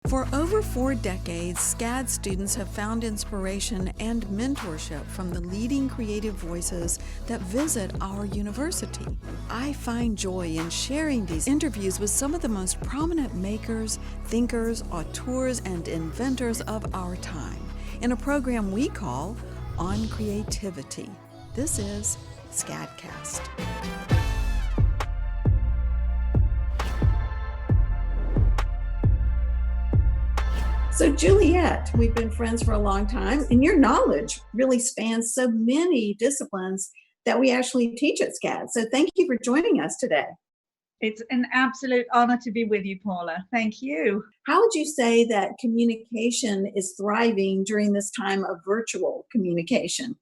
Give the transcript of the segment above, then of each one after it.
For over 4 decades, SCAD students have found inspiration and mentorship from the leading creative voices that visit our university. I find joy in sharing these interviews with some of the most prominent makers, thinkers, auteurs, and inventors of our time in a program we call On Creativity. This is SCADcast. So Juliet, we've been friends for a long time, and your knowledge really spans so many disciplines that we actually teach at SCAD. So thank you for joining us today. It's an absolute honor to be with you, Paula. Thank you. How would you say that communication is thriving during this time of virtual communication?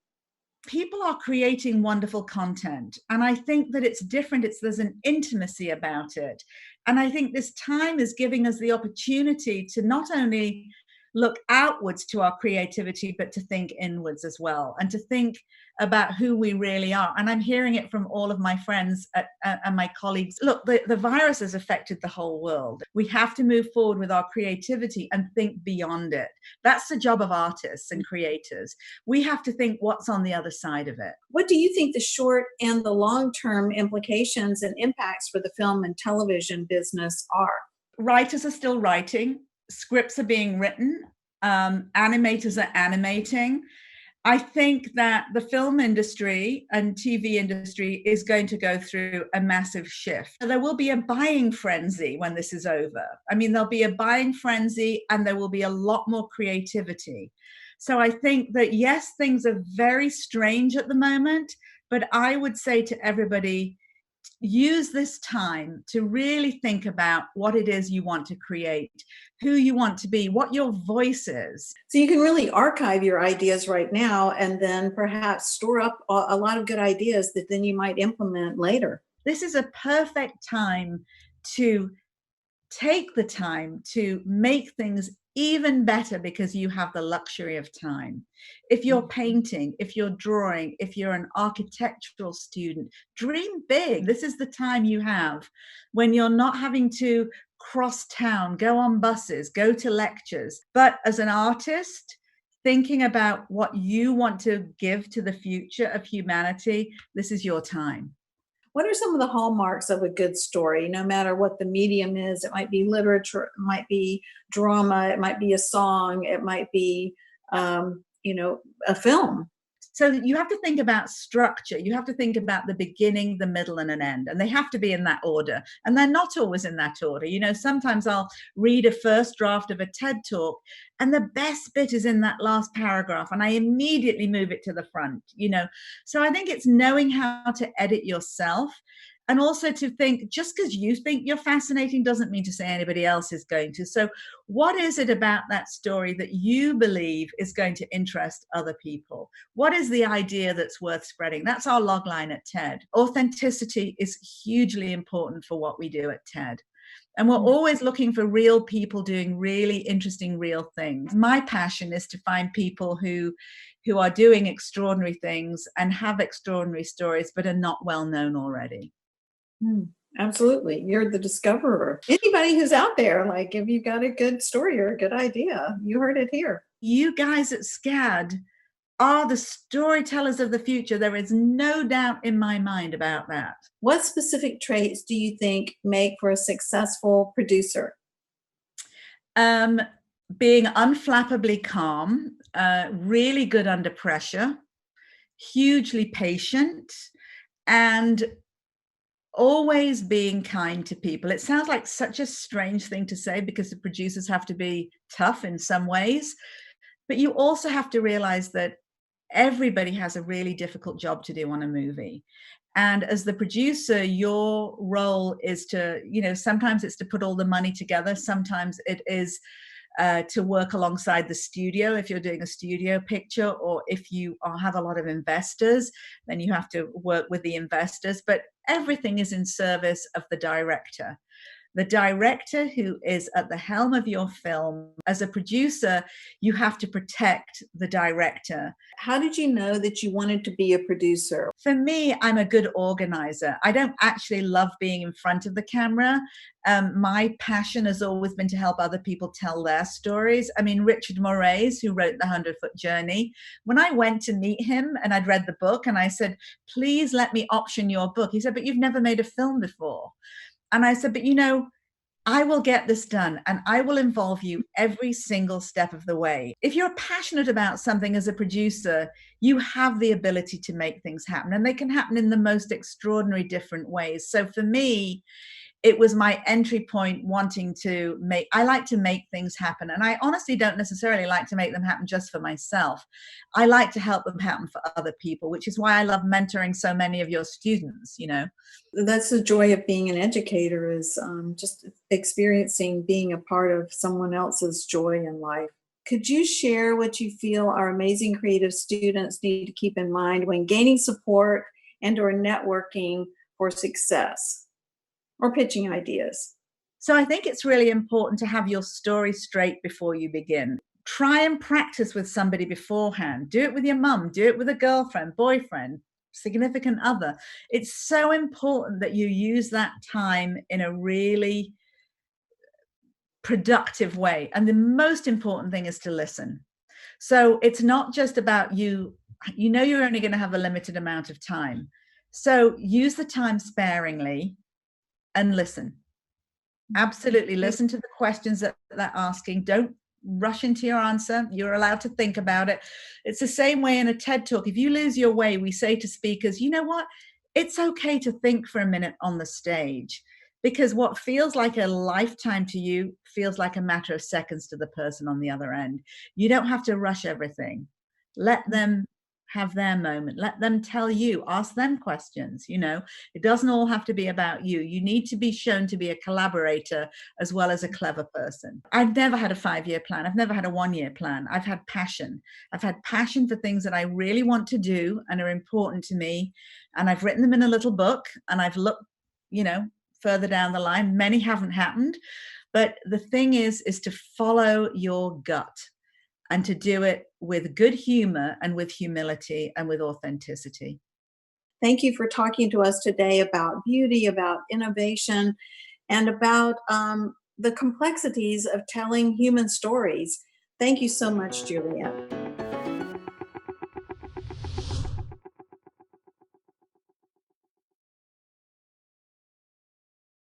People are creating wonderful content, and I think that it's different. There's an intimacy about it. And I think this time is giving us the opportunity to not only look outwards to our creativity, but to think inwards as well, and to think about who we really are. And I'm hearing it from all of my friends and my colleagues. Look, the virus has affected the whole world. We have to move forward with our creativity and think beyond it. That's the job of artists and creators. We have to think what's on the other side of it. What do you think the short and the long-term implications and impacts for the film and television business are? Writers are still writing. Scripts are being written. Animators are animating. I think that the film industry and TV industry is going to go through a massive shift. There will be a buying frenzy when this is over. I mean, there'll be a buying frenzy and there will be a lot more creativity. So I think that, yes, things are very strange at the moment, but I would say to everybody, use this time to really think about what it is you want to create, who you want to be, what your voice is. So you can really archive your ideas right now and then perhaps store up a lot of good ideas that then you might implement later. This is a perfect time to take the time to make things even better because you have the luxury of time. If you're painting, if you're drawing, if you're an architectural student, dream big. This is the time you have when you're not having to cross town, go on buses, go to lectures. But as an artist, thinking about what you want to give to the future of humanity, this is your time. What are some of the hallmarks of a good story, no matter what the medium is? It might be literature, it might be drama, it might be a song, it might be, a film. So you have to think about structure. You have to think about the beginning, the middle, and an end. And they have to be in that order. And they're not always in that order. You know, sometimes I'll read a first draft of a TED talk, and the best bit is in that last paragraph. And I immediately move it to the front, So I think it's knowing how to edit yourself. And also to think, just because you think you're fascinating doesn't mean to say anybody else is going to. So what is it about that story that you believe is going to interest other people? What is the idea that's worth spreading? That's our logline at TED. Authenticity is hugely important for what we do at TED. And we're always looking for real people doing really interesting, real things. My passion is to find people who are doing extraordinary things and have extraordinary stories, but are not well known already. Absolutely. You're the discoverer. Anybody who's out there, like if you've got a good story or a good idea, you heard it here. You guys at SCAD are the storytellers of the future. There is no doubt in my mind about that. What specific traits do you think make for a successful producer? Being unflappably calm, really good under pressure, hugely patient, and always being kind to people. It sounds like such a strange thing to say because the producers have to be tough in some ways, but you also have to realize that everybody has a really difficult job to do on a movie. And as the producer, your role is to, sometimes it's to put all the money together. Sometimes it is to work alongside the studio if you're doing a studio picture, or if you have a lot of investors, then you have to work with the investors. But everything is in service of the director. the director who is at the helm of your film. As a producer, you have to protect the director. How did you know that you wanted to be a producer? For me, I'm a good organizer. I don't actually love being in front of the camera. My passion has always been to help other people tell their stories. I mean, Richard Moraes, who wrote The 100-Foot Journey, when I went to meet him and I'd read the book and I said, please let me option your book. He said, but you've never made a film before. And I said, but you know, I will get this done and I will involve you every single step of the way. If you're passionate about something as a producer, you have the ability to make things happen, and they can happen in the most extraordinary different ways. So for me, it was my entry point wanting to I like to make things happen. And I honestly don't necessarily like to make them happen just for myself. I like to help them happen for other people, which is why I love mentoring so many of your students, you know. That's the joy of being an educator, is just experiencing being a part of someone else's joy in life. Could you share what you feel our amazing creative students need to keep in mind when gaining support and or networking for success or pitching ideas? So I think it's really important to have your story straight before you begin. Try and practice with somebody beforehand. Do it with your mum, do it with a girlfriend, boyfriend, significant other. It's so important that you use that time in a really productive way. And the most important thing is to listen. So it's not just about you know you're only going to have a limited amount of time. So use the time sparingly and listen. Absolutely listen to the questions that they're asking. Don't rush into your answer. You're allowed to think about it. It's the same way in a TED Talk. If you lose your way, we say to speakers, you know what? It's okay to think for a minute on the stage, because what feels like a lifetime to you feels like a matter of seconds to the person on the other end. You don't have to rush everything. Let them have their moment. Let them tell you, ask them questions. You know, it doesn't all have to be about you. You need to be shown to be a collaborator as well as a clever person. I've never had a 5-year plan. I've never had a 1-year plan. I've had passion. I've had passion for things that I really want to do and are important to me. And I've written them in a little book, and I've looked, you know, further down the line. Many haven't happened. But the thing is to follow your gut, and to do it with good humor and with humility and with authenticity. Thank you for talking to us today about beauty, about innovation, and about the complexities of telling human stories. Thank you so much, Juliet.